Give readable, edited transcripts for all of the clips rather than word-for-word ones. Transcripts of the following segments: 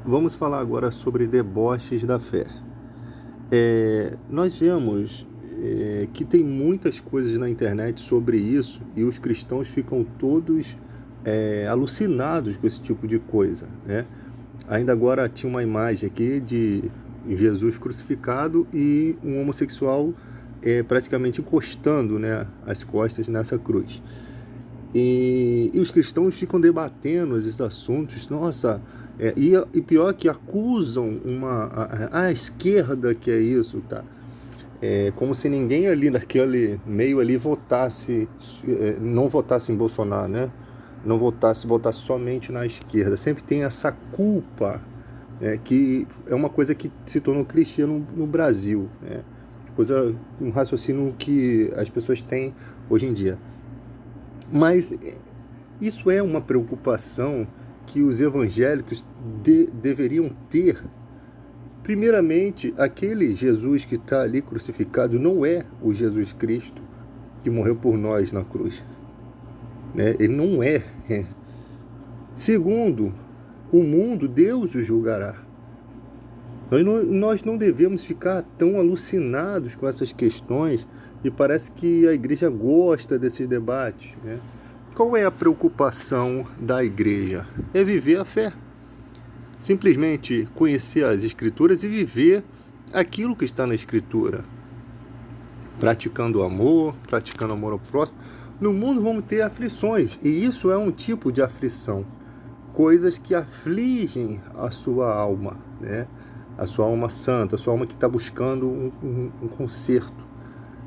Vamos falar agora sobre deboches da fé. Nós vemos que tem muitas coisas na internet sobre isso e os cristãos ficam todos alucinados com esse tipo de coisa, né? Ainda agora tinha uma imagem aqui de Jesus crucificado e um homossexual praticamente encostando, né, as costas nessa cruz. E os cristãos ficam debatendo esses assuntos, nossa, e pior que acusam a esquerda que é isso, tá? Como se ninguém ali naquele meio ali votasse, não votasse em Bolsonaro, né? Não votasse somente na esquerda. Sempre tem essa culpa, que é uma coisa que se tornou cristiano no Brasil, né? Um raciocínio que as pessoas têm hoje em dia. Mas isso é uma preocupação que os evangélicos deveriam ter. Primeiramente, aquele Jesus que está ali crucificado não é o Jesus Cristo que morreu por nós na cruz, né? Ele não é. Segundo, o mundo, Deus o julgará. Nós não devemos ficar tão alucinados com essas questões e parece que a igreja gosta desses debates, né? Qual é a preocupação da igreja? É viver a fé. Simplesmente conhecer as escrituras e viver aquilo que está na escritura. Praticando o amor, praticando amor ao próximo. No mundo vamos ter aflições, e isso é um tipo de aflição. Coisas que afligem a sua alma, né? A sua alma santa, a sua alma que está buscando um conserto.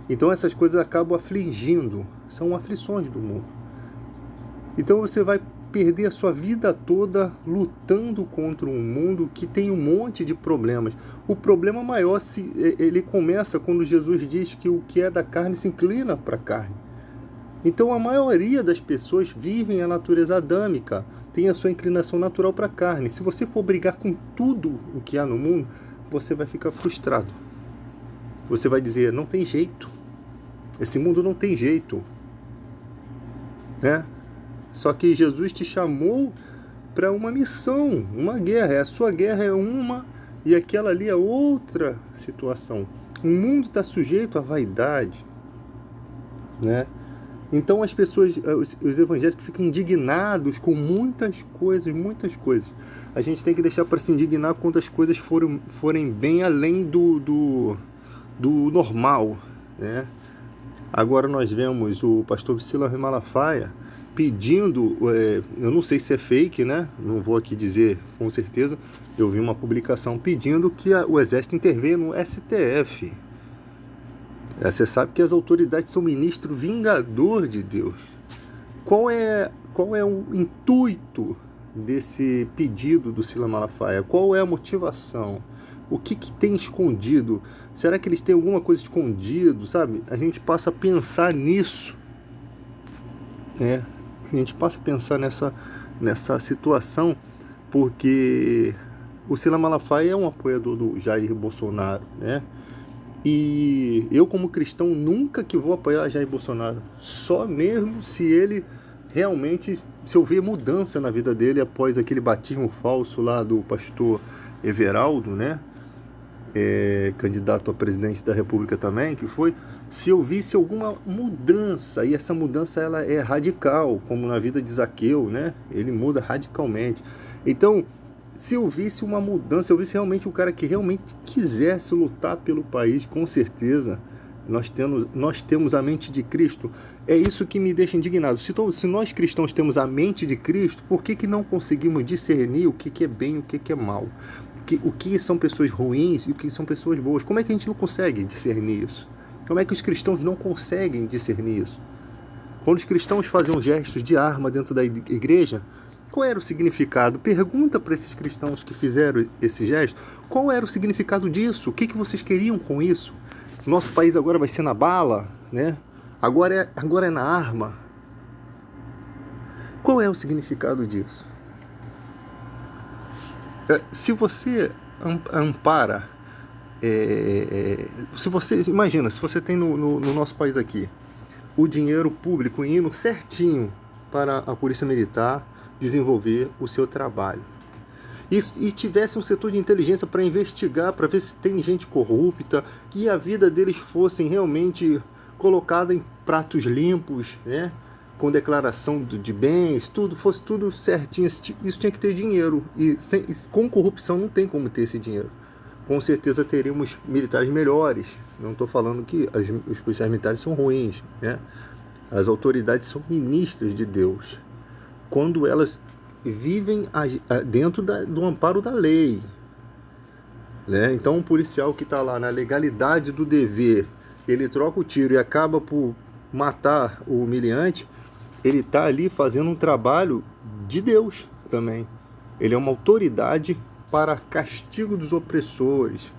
Então essas coisas acabam afligindo, são aflições do mundo. Então você vai perder a sua vida toda lutando contra um mundo que tem um monte de problemas. O problema maior ele começa quando Jesus diz que o que é da carne se inclina para a carne. Então a maioria das pessoas vivem a natureza adâmica, tem a sua inclinação natural para a carne. Se você for brigar com tudo o que há no mundo, você vai ficar frustrado. Você vai dizer, não tem jeito. Esse mundo não tem jeito, né? Só que Jesus te chamou para uma missão, uma guerra. A sua guerra é uma e aquela ali é outra situação. O mundo está sujeito à vaidade, né? Então as pessoas, os evangélicos ficam indignados com muitas coisas, muitas coisas. A gente tem que deixar para se indignar quando as coisas forem bem além do normal, né? Agora nós vemos o pastor Silas Malafaia pedindo, eu não sei se é fake, né? Não vou aqui dizer com certeza. Eu vi uma publicação pedindo que o exército intervenha no STF. Você sabe que as autoridades são ministro vingador de Deus. Qual é o intuito desse pedido do Silas Malafaia? Qual é a motivação? O que tem escondido? Será que eles têm alguma coisa escondido, sabe? A gente passa a pensar nisso, né? A gente passa a pensar nessa situação, porque o Silas Malafaia é um apoiador do Jair Bolsonaro, né? E eu, como cristão, nunca que vou apoiar Jair Bolsonaro. Só mesmo se ele realmente, se eu ver mudança na vida dele após aquele batismo falso lá do pastor Everaldo, né? Candidato a presidente da República também, que foi, se eu visse alguma mudança, e essa mudança ela é radical, como na vida de Zaqueu, né? Ele muda radicalmente. Então, se eu visse uma mudança, se eu visse realmente um cara que realmente quisesse lutar pelo país, com certeza, nós temos a mente de Cristo. É isso que me deixa indignado. Se nós cristãos temos a mente de Cristo, por que não conseguimos discernir o que é bem e o que é mal? O que são pessoas ruins e o que são pessoas boas? Como é que a gente não consegue discernir isso? Como é que os cristãos não conseguem discernir isso? Quando os cristãos faziam gestos de arma dentro da igreja, qual era o significado? Pergunta para esses cristãos que fizeram esse gesto, qual era o significado disso? O que vocês queriam com isso? Nosso país agora vai ser na bala, né? Agora é na arma. Qual é o significado disso? Se você ampara, se você imagina, se você tem no nosso país aqui o dinheiro público indo certinho para a polícia militar desenvolver o seu trabalho, e tivesse um setor de inteligência para investigar, para ver se tem gente corrupta, e a vida deles fossem realmente colocada em pratos limpos, né? Com declaração de bens, fosse tudo certinho. Isso tinha que ter dinheiro, e com corrupção não tem como ter esse dinheiro. Com certeza teríamos militares melhores. Não estou falando que os policiais militares são ruins, né? As autoridades são ministras de Deus, quando elas vivem dentro do amparo da lei, né? Então um policial que está lá na legalidade do dever, ele troca o tiro e acaba por matar o humilhante, ele está ali fazendo um trabalho de Deus também. Ele é uma autoridade para castigo dos opressores.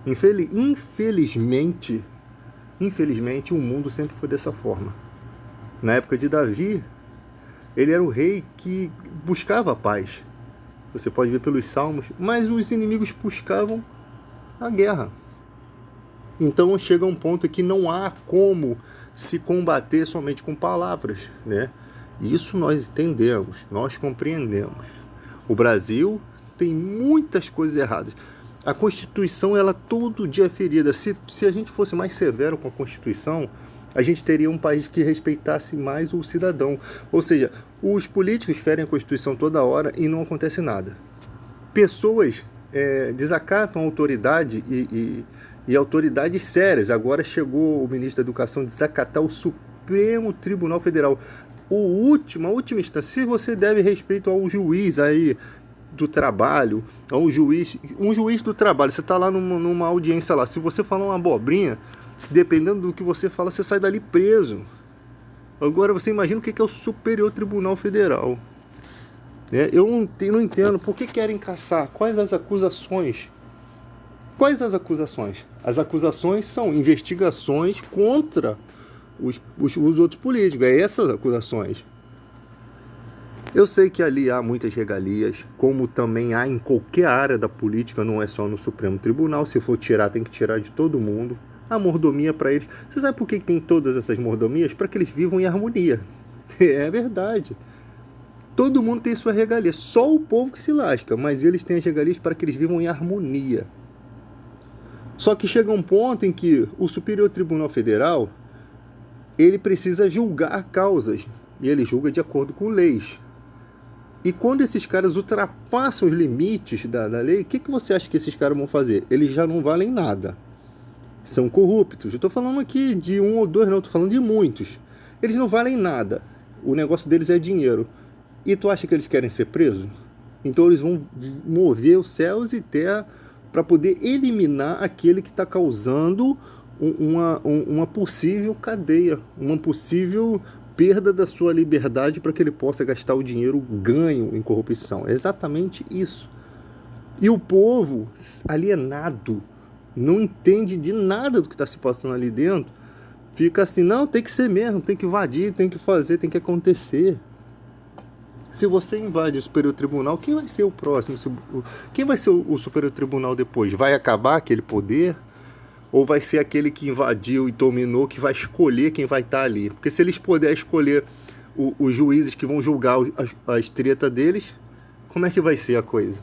Infelizmente, o mundo sempre foi dessa forma. Na época de Davi, ele era o rei que buscava a paz. Você pode ver pelos salmos, mas os inimigos buscavam a guerra. Então chega um ponto que não há como se combater somente com palavras, né? Isso nós entendemos, nós compreendemos. O Brasil tem muitas coisas erradas. A Constituição, ela todo dia é ferida. Se a gente fosse mais severo com a Constituição, a gente teria um país que respeitasse mais o cidadão. Ou seja, os políticos ferem a Constituição toda hora e não acontece nada. Pessoas desacatam a autoridade e autoridades sérias. Agora chegou o ministro da Educação a desacatar o Supremo Tribunal Federal. A última instância. Se você deve respeito ao juiz aí do trabalho, um juiz do trabalho, você está lá numa audiência lá, se você falar uma abobrinha, dependendo do que você fala, você sai dali preso. Agora você imagina o que é o Superior Tribunal Federal. Eu não entendo por que querem caçar. Quais as acusações? As acusações são investigações contra os outros políticos. É essas acusações. Eu sei que ali há muitas regalias, como também há em qualquer área da política, não é só no Supremo Tribunal. Se for tirar, tem que tirar de todo mundo. A mordomia para eles. Você sabe por que tem todas essas mordomias? Para que eles vivam em harmonia. É verdade. Todo mundo tem sua regalia. Só o povo que se lasca, mas eles têm as regalias para que eles vivam em harmonia. Só que chega um ponto em que o Superior Tribunal Federal, ele precisa julgar causas. E ele julga de acordo com leis. E quando esses caras ultrapassam os limites da lei, o que você acha que esses caras vão fazer? Eles já não valem nada. São corruptos. Eu estou falando aqui de um ou dois, não. Estou falando de muitos. Eles não valem nada. O negócio deles é dinheiro. E tu acha que eles querem ser presos? Então eles vão mover os céus e terra para poder eliminar aquele que está causando uma possível cadeia, uma possível perda da sua liberdade para que ele possa gastar o dinheiro ganho em corrupção. É exatamente isso. E o povo alienado, não entende de nada do que está se passando ali dentro, fica assim, não, tem que ser mesmo, tem que invadir, tem que fazer, tem que acontecer. Se você invade o Superior Tribunal, quem vai ser o próximo? Quem vai ser o Superior Tribunal depois? Vai acabar aquele poder? Ou vai ser aquele que invadiu e dominou que vai escolher quem vai estar ali? Porque se eles puderem escolher os juízes que vão julgar as tretas deles, como é que vai ser a coisa?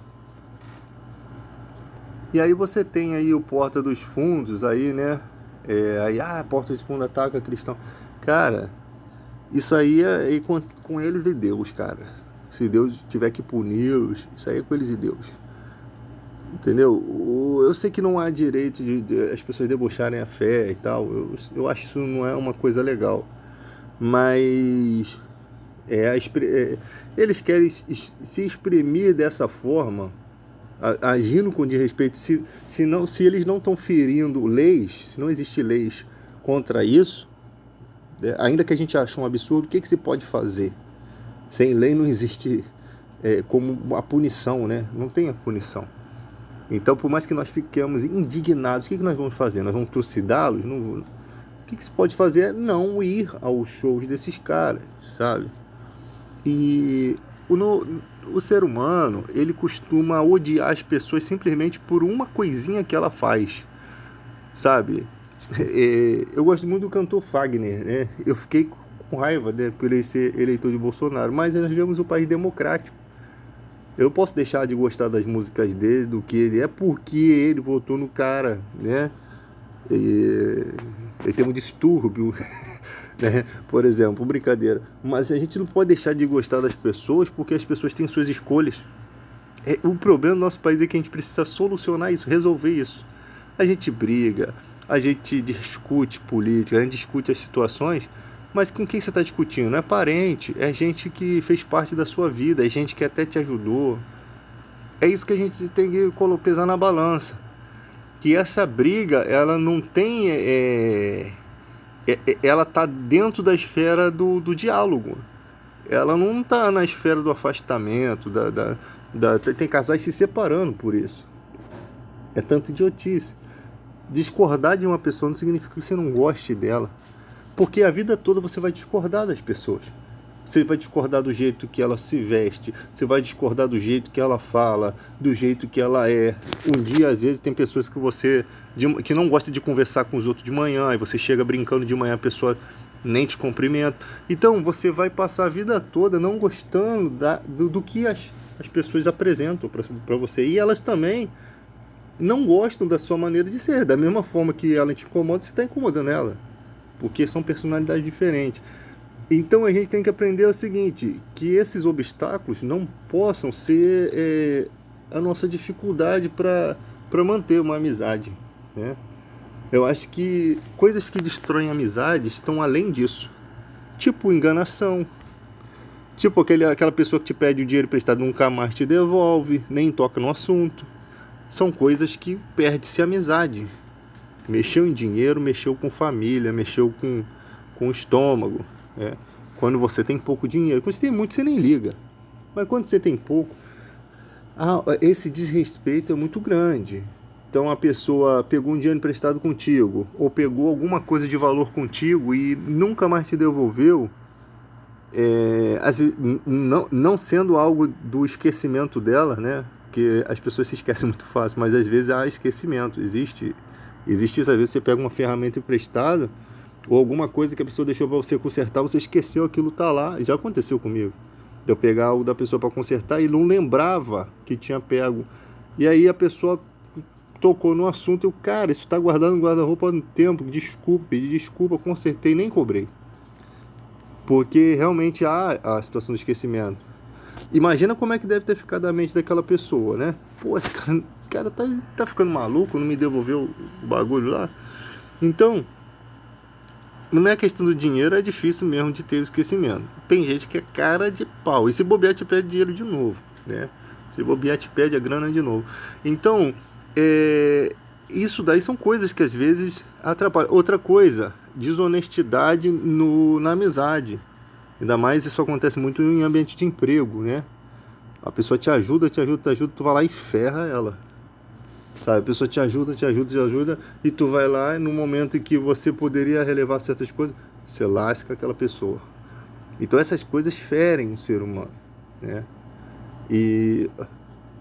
E aí você tem aí o Porta dos Fundos, aí, né? Porta dos Fundos ataca cristão. Cara, isso aí é com eles e Deus, cara. Se Deus tiver que puni-los, isso aí é com eles e Deus. Entendeu? Eu sei que não há direito de as pessoas debocharem a fé e tal. Eu acho que isso não é uma coisa legal. Mas eles querem se exprimir dessa forma, agindo com desrespeito. Se eles não estão ferindo leis, se não existem leis contra isso, ainda que a gente ache um absurdo, o que se pode fazer? Sem lei não existe como a punição, né? Não tem a punição. Então, por mais que nós fiquemos indignados, o que nós vamos fazer? Nós vamos trucidá-los? O que se pode fazer é não ir aos shows desses caras, sabe? E o ser humano, ele costuma odiar as pessoas simplesmente por uma coisinha que ela faz, sabe? Eu gosto muito do cantor Fagner, né? Eu fiquei com raiva, né, por ele ser eleitor de Bolsonaro, mas nós vivemos um país democrático. Eu posso deixar de gostar das músicas dele, do que ele é, porque ele votou no cara, né? E, ele tem um distúrbio, né? Por exemplo, brincadeira. Mas a gente não pode deixar de gostar das pessoas porque as pessoas têm suas escolhas. O problema do nosso país é que a gente precisa solucionar isso, resolver isso. A gente briga, a gente discute política, a gente discute as situações, mas com quem você está discutindo? Não é parente, é gente que fez parte da sua vida, é gente que até te ajudou. É isso que a gente tem que pesar na balança. Que essa briga, ela não tem... ela está dentro da esfera do diálogo. Ela não está na esfera do afastamento, tem casais se separando por isso. É tanta idiotice. Discordar de uma pessoa não significa que você não goste dela. Porque a vida toda você vai discordar das pessoas. Você vai discordar do jeito que ela se veste, você vai discordar do jeito que ela fala, do jeito que ela é. Um dia, às vezes, tem pessoas que não gostam de conversar com os outros de manhã, e você chega brincando de manhã, a pessoa nem te cumprimenta. Então, você vai passar a vida toda não gostando do que as pessoas apresentam para você. E elas também não gostam da sua maneira de ser. Da mesma forma que ela te incomoda, você está incomodando ela. Porque são personalidades diferentes. Então a gente tem que aprender o seguinte, que esses obstáculos não possam ser a nossa dificuldade para manter uma amizade, né? Eu acho que coisas que destroem amizades estão além disso. Tipo enganação, tipo aquela pessoa que te pede o dinheiro emprestado nunca mais te devolve, nem toca no assunto. São coisas que perde-se a amizade. Mexeu em dinheiro, mexeu com família, mexeu com o estômago, né? Quando você tem pouco dinheiro. Quando você tem muito, você nem liga. Mas quando você tem pouco, esse desrespeito é muito grande. Então a pessoa pegou um dinheiro emprestado contigo, ou pegou alguma coisa de valor contigo e nunca mais te devolveu, não sendo algo do esquecimento dela, né? Porque as pessoas se esquecem muito fácil, mas às vezes há esquecimento. Existe isso, às vezes você pega uma ferramenta emprestada, ou alguma coisa que a pessoa deixou para você consertar, você esqueceu, aquilo tá lá. Já aconteceu comigo. De eu pegar algo da pessoa para consertar e não lembrava que tinha pego. E aí a pessoa tocou no assunto, cara, isso está guardado no guarda-roupa há um tempo, desculpa, pedi desculpa, consertei, nem cobrei. Porque realmente há a situação do esquecimento. Imagina como é que deve ter ficado a mente daquela pessoa, né? Pô, esse cara tá ficando maluco, não me devolveu o bagulho lá. Então, não é questão do dinheiro, é difícil mesmo de ter o esquecimento. Tem gente que é cara de pau, e se bobear te pede dinheiro de novo, né? Se bobear te pede a grana de novo. Então, isso daí são coisas que às vezes atrapalham. Outra coisa, desonestidade na amizade. Ainda mais isso acontece muito em ambiente de emprego, né? A pessoa te ajuda, tu vai lá e ferra ela. Sabe? A pessoa te ajuda, e tu vai lá no momento em que você poderia relevar certas coisas, você lasca aquela pessoa. Então essas coisas ferem o ser humano, né? E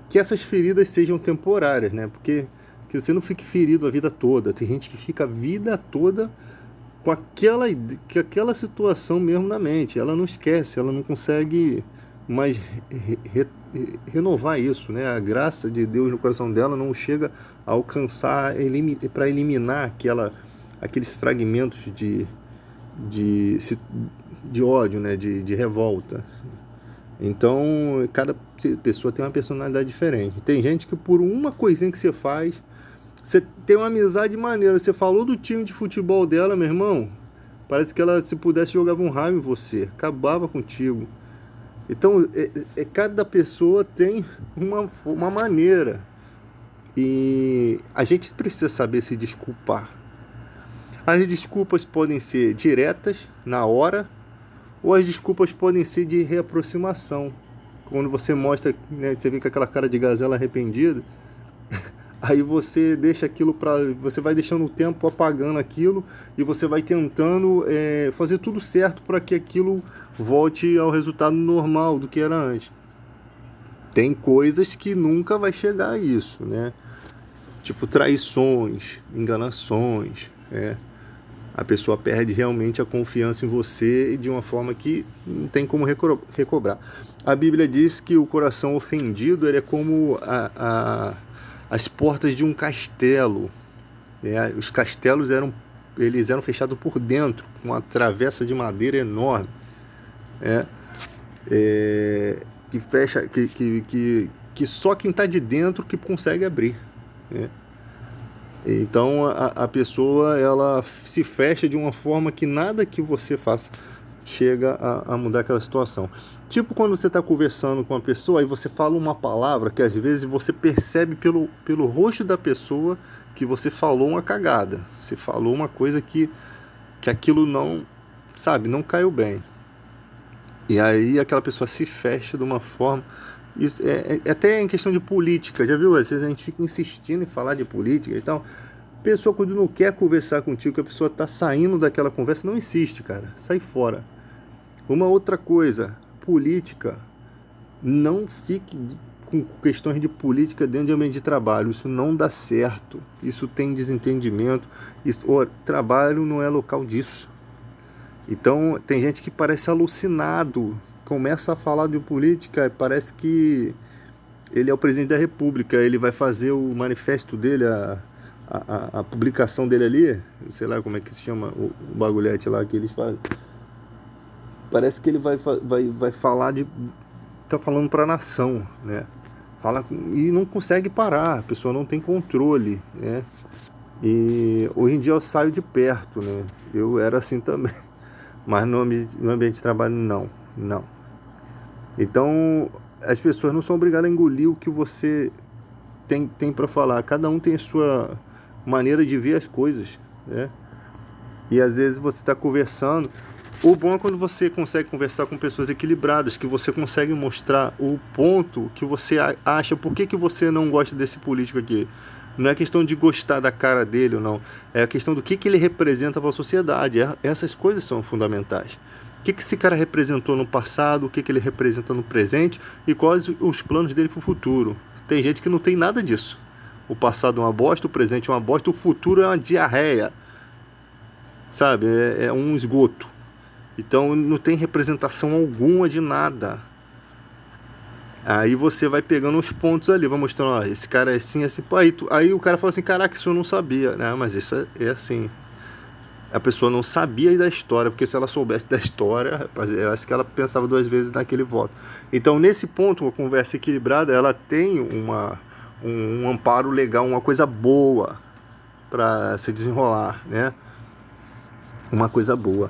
que essas feridas sejam temporárias, né? Porque que você não fique ferido a vida toda. Tem gente que fica a vida toda com aquela situação mesmo na mente. Ela não esquece, ela não consegue mais renovar isso, né? A graça de Deus no coração dela não chega a alcançar para eliminar aqueles fragmentos de ódio, né? De revolta. Então, cada pessoa tem uma personalidade diferente. Tem gente que por uma coisinha que você faz, você tem uma amizade maneira. Você falou do time de futebol dela, meu irmão, parece que ela, se pudesse, jogava um raio em você, acabava contigo. Então, cada pessoa tem uma maneira. E a gente precisa saber se desculpar. As desculpas podem ser diretas, na hora, ou as desculpas podem ser de reaproximação. Quando você mostra, né, você vê com aquela cara de gazela arrependida, aí você deixa aquilo você vai deixando o tempo apagando aquilo e você vai tentando fazer tudo certo para que aquilo volte ao resultado normal do que era antes. Tem coisas que nunca vai chegar a isso, né? Tipo traições, enganações, a pessoa perde realmente a confiança em você de uma forma que não tem como recobrar. A Bíblia diz que o coração ofendido ele é como as portas de um castelo. Né? Os castelos eles eram fechados por dentro, com uma travessa de madeira enorme. Né? Que fecha, que só quem está de dentro que consegue abrir. Né? Então a pessoa ela se fecha de uma forma que nada que você faça chega a mudar aquela situação. Tipo quando você está conversando com uma pessoa e você fala uma palavra que às vezes você percebe pelo rosto da pessoa que você falou uma cagada. Você falou uma coisa que aquilo não, sabe, não caiu bem. E aí aquela pessoa se fecha de uma forma. Isso até em questão de política, já viu? Às vezes a gente fica insistindo em falar de política e tal. A pessoa quando não quer conversar contigo, que a pessoa está saindo daquela conversa, não insiste, cara. Sai fora. Uma outra coisa, política. Não fique com questões de política dentro de ambiente de trabalho. Isso não dá certo. Isso tem desentendimento. Trabalho não é local disso. Então, tem gente que parece alucinado. Começa a falar de política, parece que ele é o presidente da república. Ele vai fazer o manifesto dele, a publicação dele ali. Sei lá como é que se chama o bagulhete lá que eles fazem. Parece que ele vai falar de... Tá falando para a nação, né? Fala e não consegue parar, a pessoa não tem controle, né? E hoje em dia eu saio de perto, né? Eu era assim também, mas no ambiente de trabalho não. Então as pessoas não são obrigadas a engolir o que você tem para falar. Cada um tem a sua maneira de ver as coisas, né? E às vezes você está conversando. O bom é quando você consegue conversar com pessoas equilibradas, que você consegue mostrar o ponto que você acha, por que você não gosta desse político aqui. Não é questão de gostar da cara dele ou não, é a questão do que ele representa para a sociedade. Essas coisas são fundamentais. O que esse cara representou no passado, o que ele representa no presente e quais os planos dele para o futuro. Tem gente que não tem nada disso. O passado é uma bosta, o presente é uma bosta, o futuro é uma diarreia. Sabe, é um esgoto. Então não tem representação alguma de nada. Aí você vai pegando os pontos ali, vai mostrando, ó, esse cara é assim, assim. Pô, aí o cara fala assim, caraca, isso eu não sabia, né? Mas isso é assim. A pessoa não sabia da história, porque se ela soubesse da história, rapaz, eu acho que ela pensava duas vezes naquele voto. Então nesse ponto, uma conversa equilibrada, ela tem um amparo legal, uma coisa boa para se desenrolar, né? Uma coisa boa.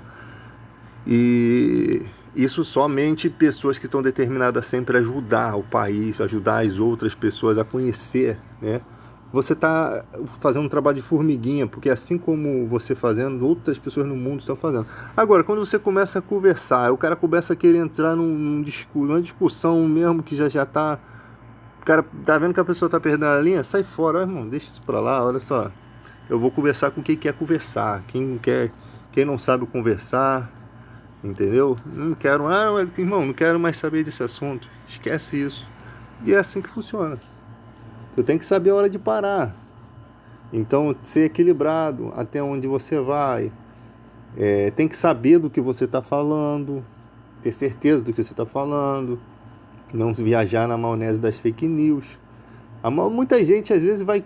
E isso somente pessoas que estão determinadas sempre a ajudar o país, ajudar as outras pessoas a conhecer, né? Você está fazendo um trabalho de formiguinha, porque assim como você fazendo, outras pessoas no mundo estão fazendo. Agora, quando você começa a conversar, o cara começa a querer entrar numa discussão mesmo que já está... O cara tá vendo que a pessoa está perdendo a linha, sai fora, irmão, deixa isso para lá, olha só. Eu vou conversar com quem quer conversar, quem não sabe conversar. Entendeu? Não quero, irmão, não quero mais saber desse assunto. Esquece isso. E é assim que funciona. Tu tem que saber a hora de parar. Então, ser equilibrado até onde você vai. Tem que saber do que você está falando. Ter certeza do que você está falando. Não se viajar na maionese das fake news. Muita gente às vezes vai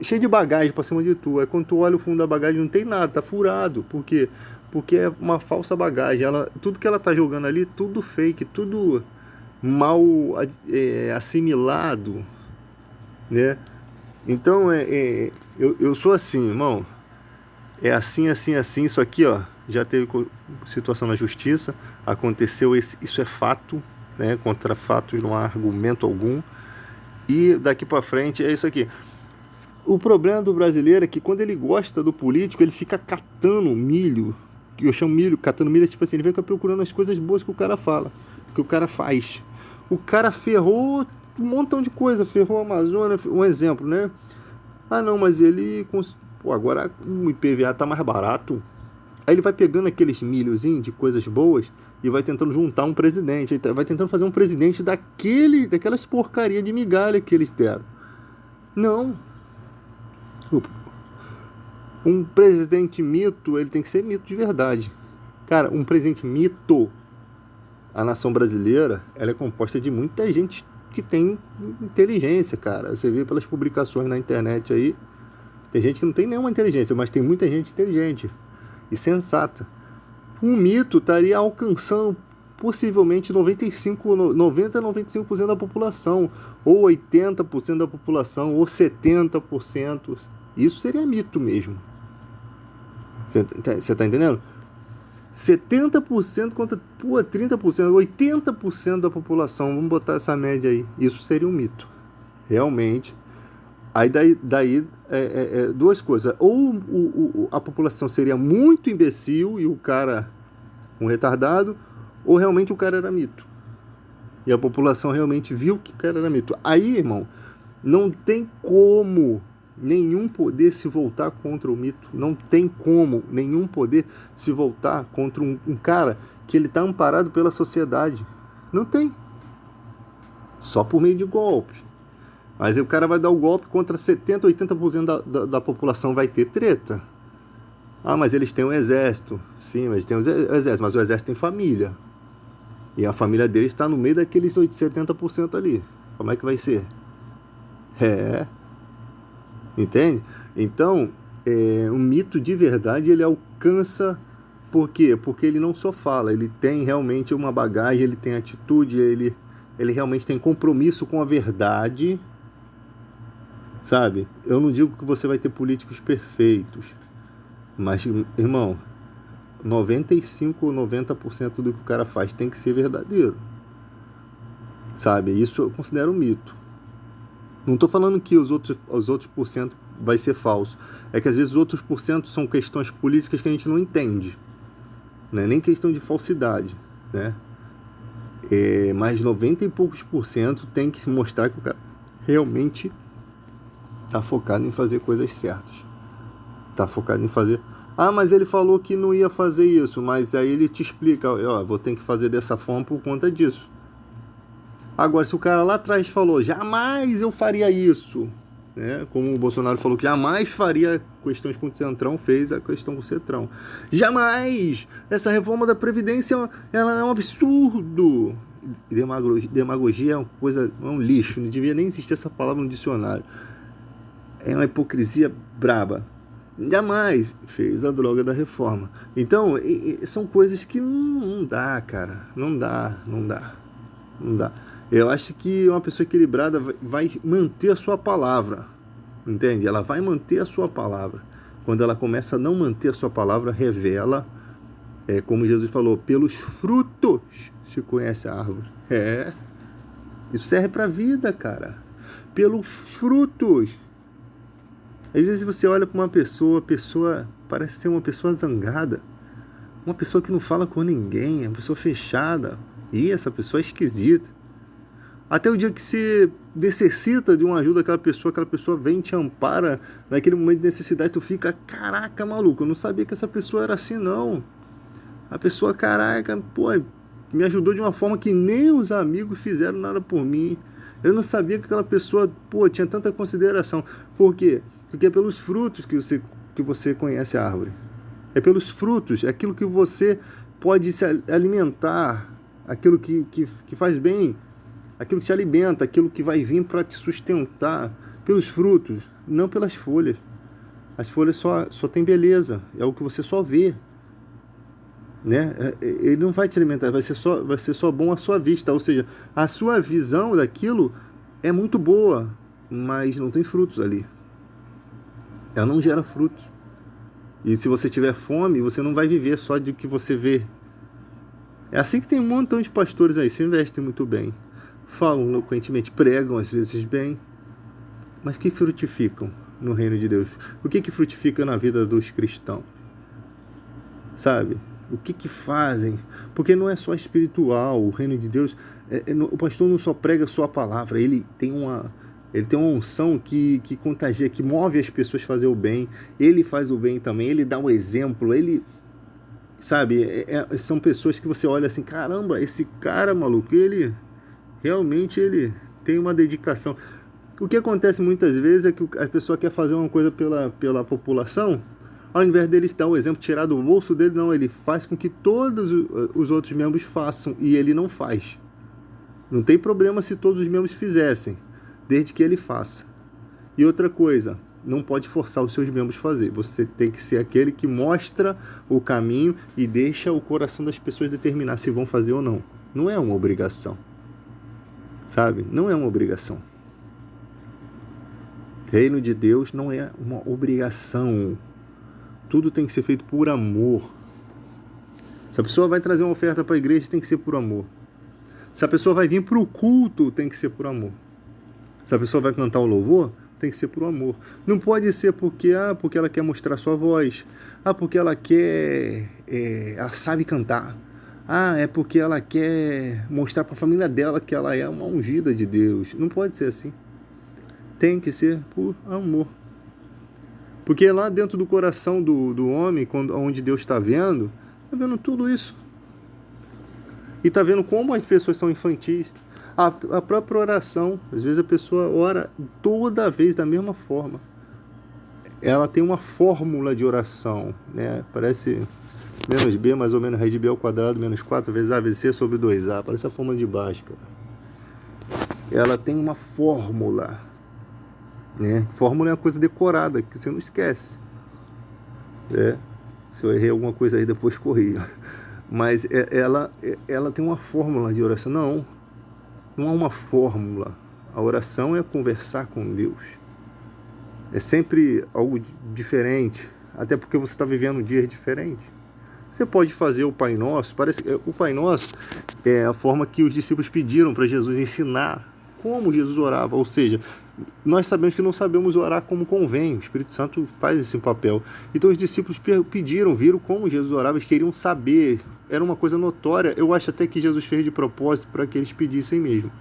cheio de bagagem para cima de tu. Aí quando tu olha o fundo da bagagem não tem nada, tá furado. Por quê? Porque é uma falsa bagagem. Tudo que ela tá jogando ali, tudo fake, tudo mal assimilado, né? Então eu sou assim, irmão. É assim, assim, assim. Isso aqui, ó, já teve situação na justiça. Aconteceu isso é fato, né? Contra fatos não há argumento algum. E daqui para frente é isso aqui. O problema do brasileiro é que quando ele gosta do político, ele fica catando milho. Que eu chamo milho, catando milho, tipo assim, ele fica procurando as coisas boas que o cara fala, que o cara faz. O cara ferrou um montão de coisa, ferrou a Amazônia, um exemplo, né? Ah, não, mas ele... Pô, agora o IPVA tá mais barato. Aí ele vai pegando aqueles milhozinhos de coisas boas e vai tentando juntar um presidente. Vai tentando fazer um presidente daquelas porcaria de migalha que eles deram. Não. Um presidente mito, ele tem que ser mito de verdade. Cara, um presidente mito a nação brasileira, ela é composta de muita gente que tem inteligência, cara. Você vê pelas publicações na internet aí, tem gente que não tem nenhuma inteligência, mas tem muita gente inteligente e sensata. Um mito estaria alcançando possivelmente 90 a 95% da população, ou 80% da população, ou 70%. Isso seria mito mesmo. Você tá entendendo? 70% contra 30%, 80% da população, vamos botar essa média aí. Isso seria um mito. Realmente. Aí daí duas coisas. Ou a população seria muito imbecil e o cara um retardado, ou realmente o cara era mito. E a população realmente viu que o cara era mito. Aí, irmão, não tem como nenhum poder se voltar contra o mito. Não tem como nenhum poder se voltar contra um cara que ele está amparado pela sociedade. Não tem. Só por meio de golpe. Mas aí o cara vai dar o golpe contra 70%, 80% da população, vai ter treta. Ah, mas eles têm um exército. Sim, mas tem um exército, mas o exército tem família. E a família deles está no meio daqueles 70% ali. Como é que vai ser? Entende? Então, o mito de verdade, ele alcança... Por quê? Porque ele não só fala, ele tem realmente uma bagagem, ele tem atitude, ele realmente tem compromisso com a verdade, sabe? Eu não digo que você vai ter políticos perfeitos, mas, irmão, 95 ou 90% do que o cara faz tem que ser verdadeiro, sabe? Isso eu considero um mito. Não estou falando que os outros porcento vai ser falso. É que às vezes os outros porcento são questões políticas que a gente não entende. Não é nem questão de falsidade, né? Mas 90 e poucos % tem que mostrar que o cara realmente está focado em fazer coisas certas. Está focado em fazer... Ah, mas ele falou que não ia fazer isso, mas aí ele te explica, ó, vou ter que fazer dessa forma por conta disso. Agora, se o cara lá atrás falou, jamais eu faria isso, né? Como o Bolsonaro falou que jamais faria questões com o Centrão, fez a questão com o Centrão. Jamais! Essa reforma da Previdência, ela é um absurdo. Demagogia é uma coisa, é um lixo, não devia nem existir essa palavra no dicionário. É uma hipocrisia braba. Jamais fez a droga da reforma. Então, são coisas que não dá, cara. Não dá. Eu acho que uma pessoa equilibrada vai manter a sua palavra, entende? Ela vai manter a sua palavra. Quando ela começa a não manter a sua palavra, revela, como Jesus falou, pelos frutos se conhece a árvore. Isso serve para a vida, cara. Pelos frutos. Às vezes você olha para uma pessoa, a pessoa parece ser uma pessoa zangada, uma pessoa que não fala com ninguém, uma pessoa fechada. E essa pessoa é esquisita. Até o dia que você necessita de uma ajuda, aquela pessoa vem e te ampara naquele momento de necessidade, tu fica, caraca, maluco, eu não sabia que essa pessoa era assim, não. A pessoa, caraca, pô, me ajudou de uma forma que nem os amigos fizeram nada por mim. Eu não sabia que aquela pessoa, pô, tinha tanta consideração. Por quê? Porque é pelos frutos que você conhece a árvore. É pelos frutos, é aquilo que você pode se alimentar, aquilo que faz bem, aquilo que te alimenta, aquilo que vai vir para te sustentar, pelos frutos, não pelas folhas. As folhas só tem beleza, é o que você só vê, né? Ele não vai te alimentar, vai ser só bom à sua vista, ou seja, a sua visão daquilo é muito boa, mas não tem frutos ali. Ela não gera frutos. E se você tiver fome, você não vai viver só de que você vê. É assim que tem um montão de pastores aí, se investem muito bem, falam eloquentemente, pregam às vezes bem, mas que frutificam no reino de Deus? O que frutifica na vida dos cristãos? Sabe? O que fazem? Porque não é só espiritual, o reino de Deus, o pastor não só prega só a palavra, ele tem uma unção que contagia, que move as pessoas a fazer o bem, ele faz o bem também, ele dá o exemplo, ele, sabe, são pessoas que você olha assim, caramba, esse cara, maluco, ele realmente tem uma dedicação. O que acontece muitas vezes é que a pessoa quer fazer uma coisa pela população, Ao invés dele dar o exemplo, tirar do bolso dele, não, ele faz com que todos os outros membros façam, e ele não faz. Não tem problema se todos os membros fizessem, desde que ele faça. E outra coisa, não pode forçar os seus membros a fazer. Você tem que ser aquele que mostra o caminho e deixa o coração das pessoas determinar se vão fazer ou não. Não é uma obrigação. Sabe? Não é uma obrigação. Reino de Deus não é uma obrigação. Tudo tem que ser feito por amor. Se a pessoa vai trazer uma oferta para a igreja, tem que ser por amor. Se a pessoa vai vir para o culto, tem que ser por amor. Se a pessoa vai cantar o louvor, tem que ser por amor. Não pode ser porque ela quer mostrar sua voz. Porque ela quer... ela sabe cantar. É porque ela quer mostrar para a família dela que ela é uma ungida de Deus. Não pode ser assim. Tem que ser por amor. Porque lá dentro do coração do homem, onde Deus está vendo tudo isso. E está vendo como as pessoas são infantis. A própria oração, às vezes a pessoa ora toda vez da mesma forma. Ela tem uma fórmula de oração, né? Parece menos B, mais ou menos, raiz de B ao quadrado, menos 4 vezes A vezes C sobre 2A. Parece a fórmula de Bhaskara. Ela tem uma fórmula, né? Fórmula é uma coisa decorada, que você não esquece. Se eu errei alguma coisa aí, depois corrija. Mas ela tem uma fórmula de oração. Não há uma fórmula. A oração é conversar com Deus. É sempre algo diferente. Até porque você está vivendo um dia diferente. Você pode fazer o Pai Nosso. O Pai Nosso é a forma que os discípulos pediram para Jesus ensinar como Jesus orava. Ou seja, nós sabemos que não sabemos orar como convém. O Espírito Santo faz esse papel. Então os discípulos pediram, viram como Jesus orava. Eles queriam saber. Era uma coisa notória. Eu acho até que Jesus fez de propósito para que eles pedissem mesmo.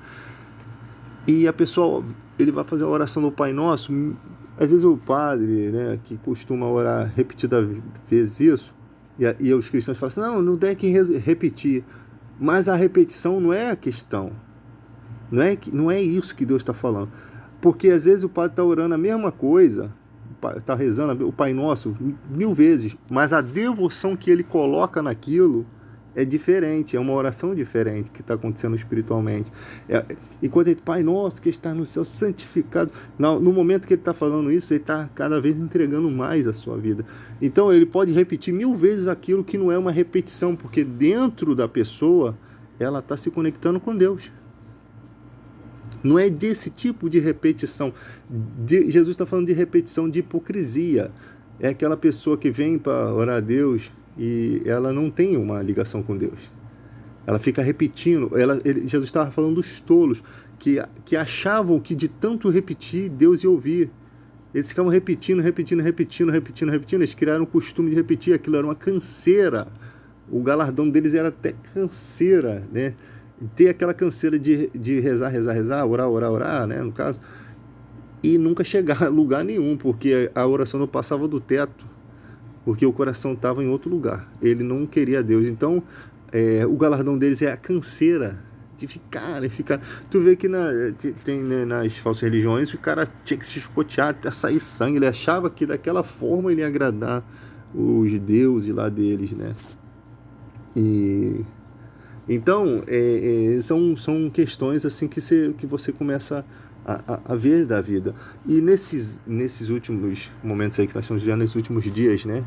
E a pessoa, ele vai fazer a oração do Pai Nosso. Às vezes o padre, né, que costuma orar repetidas vezes isso, e os cristãos falam assim, não tem que repetir. Mas a repetição não é a questão. Não é isso que Deus está falando. Porque às vezes o padre está orando a mesma coisa, está rezando o Pai Nosso 1000 vezes, mas a devoção que ele coloca naquilo é diferente, é uma oração diferente que está acontecendo espiritualmente. Enquanto ele, Pai Nosso que está no céu, santificado. No momento que ele está falando isso, ele está cada vez entregando mais a sua vida. Então ele pode repetir 1000 vezes aquilo que não é uma repetição, porque dentro da pessoa, ela está se conectando com Deus. Não é desse tipo de repetição. Jesus está falando de repetição de hipocrisia. É aquela pessoa que vem para orar a Deus e ela não tem uma ligação com Deus. Ela fica repetindo. Jesus estava falando dos tolos que achavam que de tanto repetir, Deus ia ouvir. Eles ficavam repetindo. Eles criaram o costume de repetir. Aquilo era uma canseira. O galardão deles era até canseira, né? Ter aquela canseira de rezar, orar, né, no caso, e nunca chegar a lugar nenhum, porque a oração não passava do teto, porque o coração estava em outro lugar, ele não queria Deus. Então, o galardão deles é a canseira de ficar. Tu vê que tem, né, nas falsas religiões, o cara tinha que se escotear até sair sangue, ele achava que daquela forma ele ia agradar os deuses lá deles, né? Então, são questões assim que você começa a ver da vida. E nesses últimos momentos aí que nós estamos vivendo, nesses últimos dias, né?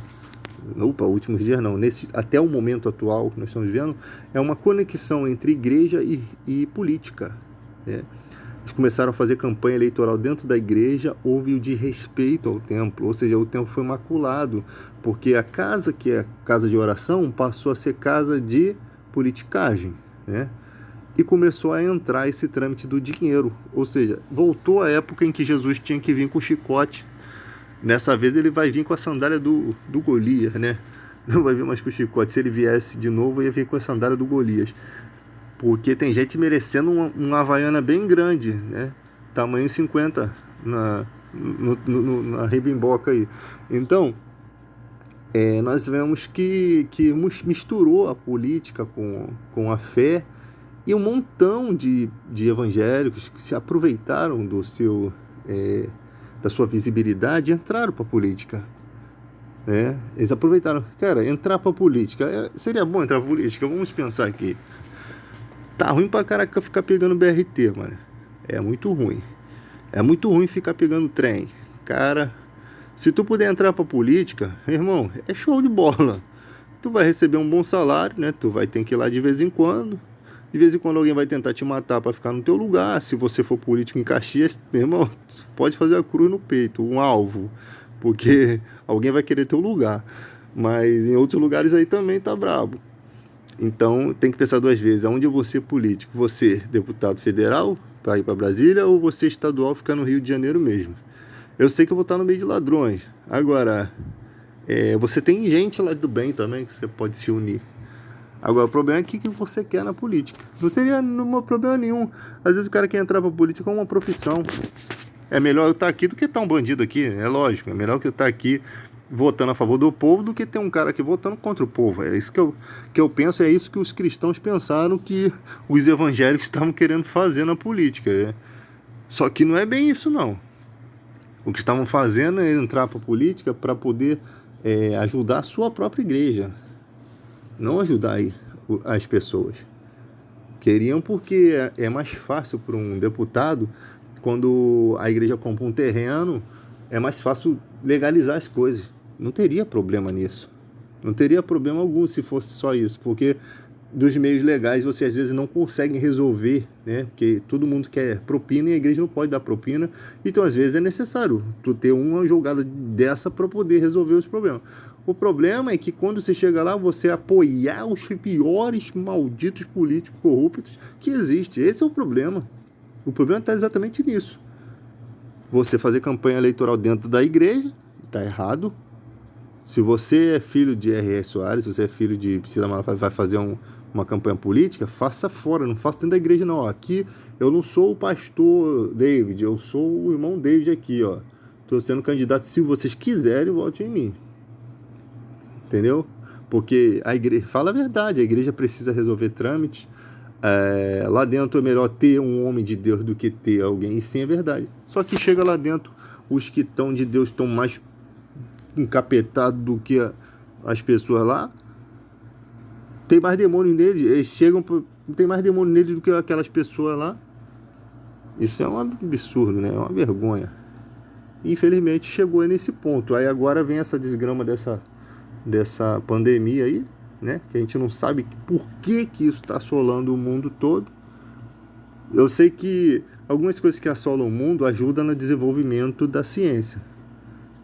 Últimos dias não, até o momento atual que nós estamos vivendo, é uma conexão entre igreja e política, né? Eles começaram a fazer campanha eleitoral dentro da igreja, houve o desrespeito ao templo, ou seja, o templo foi maculado, porque a casa que é casa de oração passou a ser casa de politicagem, né? E começou a entrar esse trâmite do dinheiro, ou seja, voltou a época em que Jesus tinha que vir com chicote. Nessa vez ele vai vir com a sandália do Golias, né? Não vai vir mais com o chicote. Se ele viesse de novo, ia vir com a sandália do Golias, porque tem gente merecendo uma havaiana bem grande, né? Tamanho 50 na ribimboca aí. Então, nós vemos que misturou a política com a fé, e um montão de evangélicos que se aproveitaram da sua visibilidade e entraram para a política. né? Eles aproveitaram. Cara, entrar pra política. Seria bom entrar pra política? Vamos pensar aqui. Tá ruim pra caraca ficar pegando BRT, mano. É muito ruim. É muito ruim ficar pegando trem. Cara, se tu puder entrar pra política, irmão, é show de bola. Tu vai receber um bom salário, né? Tu vai ter que ir lá de vez em quando. De vez em quando alguém vai tentar te matar pra ficar no teu lugar. Se você for político em Caxias, meu irmão, tu pode fazer a cruz no peito, um alvo. Porque alguém vai querer teu lugar. Mas em outros lugares aí também tá brabo. Então tem que pensar duas vezes. Aonde eu vou ser político? Você, deputado federal, para ir para Brasília, ou você, estadual, ficar no Rio de Janeiro mesmo? Eu sei que eu vou estar no meio de ladrões. Agora, você tem gente lá do bem também que você pode se unir. Agora, o problema é o que você quer na política. Não seria problema nenhum. Às vezes o cara quer entrar para política como uma profissão. É melhor eu estar aqui do que estar um bandido aqui, é lógico. É melhor que eu estar aqui votando a favor do povo do que ter um cara aqui votando contra o povo. É isso que eu penso, é isso que os cristãos pensaram que os evangélicos estavam querendo fazer na política. Só que não é bem isso, não. O que estavam fazendo é entrar para a política para poder ajudar a sua própria igreja, não ajudar as pessoas. Queriam porque é mais fácil para um deputado, quando a igreja compra um terreno, é mais fácil legalizar as coisas. Não teria problema nisso. Não teria problema algum se fosse só isso, porque dos meios legais você às vezes não consegue resolver, né? Porque todo mundo quer propina e a igreja não pode dar propina. Então às vezes é necessário tu ter uma jogada dessa para poder resolver os problemas. O problema é que quando você chega lá, você apoiar os piores malditos políticos corruptos que existem. Esse é o problema. O problema está exatamente nisso. Você fazer campanha eleitoral dentro da igreja, está errado. Se você é filho de R.R. Soares, se você é filho de Priscila Malafaia, vai fazer uma campanha política, faça fora, não faça dentro da igreja não. Aqui eu não sou o pastor David, eu sou o irmão David aqui, ó. Estou sendo candidato, se vocês quiserem, vote em mim. Entendeu? Porque a igreja, fala a verdade, a igreja precisa resolver trâmites. Lá dentro é melhor ter um homem de Deus do que ter alguém, e sim é verdade. Só que chega lá dentro, os que estão de Deus estão mais encapetados do que as pessoas lá. Tem mais demônio neles, eles chegam, tem mais demônio neles do que aquelas pessoas lá. Isso é um absurdo, né? É uma vergonha. Infelizmente chegou nesse ponto. Aí agora vem essa desgrama dessa pandemia aí, né? Que a gente não sabe por que isso está assolando o mundo todo. Eu sei que algumas coisas que assolam o mundo ajudam no desenvolvimento da ciência.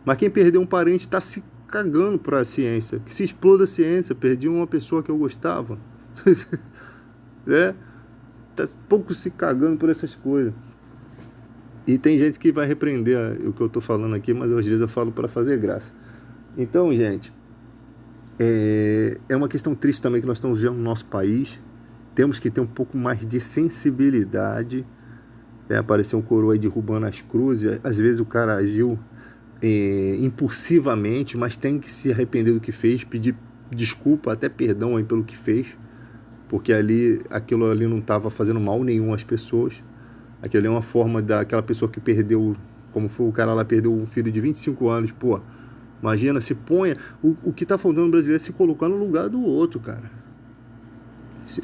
Mas quem perdeu um parente está se cagando para a ciência. Que se exploda a ciência, perdi uma pessoa que eu gostava. Tá pouco se cagando por essas coisas. E tem gente que vai repreender o que eu estou falando aqui, mas às vezes eu falo para fazer graça. Então, gente, é uma questão triste também que nós estamos vivendo no nosso país. Temos que ter um pouco mais de sensibilidade. Apareceu um coroa aí derrubando as cruzes. Às vezes o cara agiu impulsivamente, mas tem que se arrepender do que fez, pedir desculpa, até perdão aí pelo que fez, porque aquilo ali não estava fazendo mal nenhum às pessoas. Aquilo é uma forma daquela pessoa que perdeu, como foi o cara lá, perdeu um filho de 25 anos, pô. Imagina, se ponha... O que está faltando no brasileiro é se colocar no lugar do outro, cara.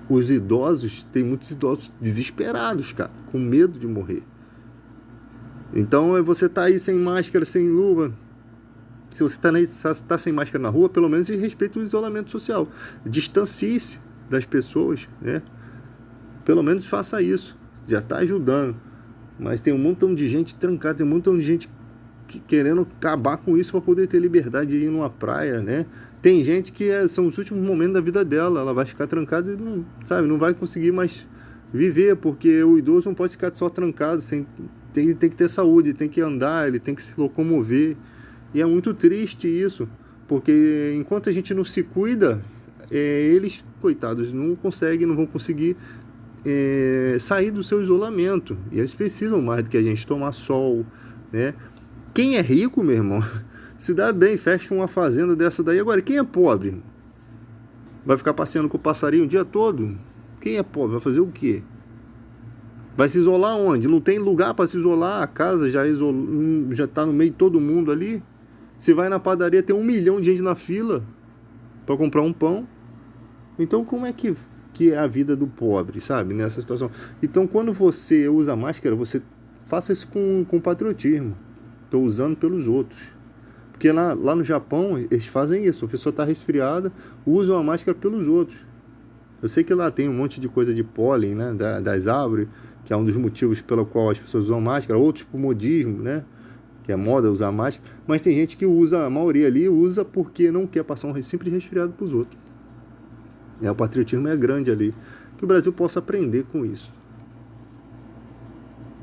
Os idosos, tem muitos idosos desesperados, cara, com medo de morrer. Então, você tá aí sem máscara, sem luva. Se você tá sem máscara na rua, pelo menos respeite o isolamento social. Distancie-se das pessoas, né? Pelo menos faça isso. Já está ajudando. Mas tem um montão de gente trancada, tem um montão de gente querendo acabar com isso para poder ter liberdade de ir numa praia, né? Tem gente que são os últimos momentos da vida dela, ela vai ficar trancada e não vai conseguir mais viver, porque o idoso não pode ficar só trancado, tem que ter saúde, tem que andar, ele tem que se locomover. E é muito triste isso, porque enquanto a gente não se cuida, eles, coitados, não vão conseguir sair do seu isolamento. E eles precisam mais do que a gente tomar sol, né? Quem é rico, meu irmão, se dá bem, fecha uma fazenda dessa daí. Agora, quem é pobre? Vai ficar passeando com o passarinho o dia todo? Quem é pobre? Vai fazer o quê? Vai se isolar onde? Não tem lugar para se isolar, a casa já está no meio de todo mundo ali. Se vai na padaria, tem 1 milhão de gente na fila para comprar um pão. Então, como é que é a vida do pobre, sabe? Nessa situação. Então, quando você usa máscara, você faça isso com patriotismo. Estou usando pelos outros. Porque lá no Japão, eles fazem isso. A pessoa está resfriada, usa a máscara pelos outros. Eu sei que lá tem um monte de coisa de pólen, né? Das árvores, que é um dos motivos pelo qual as pessoas usam máscara. Outros por modismo, né? Que é moda usar máscara. Mas tem gente que usa, a maioria ali, usa porque não quer passar um simples resfriado para os outros. O patriotismo é grande ali. Que o Brasil possa aprender com isso.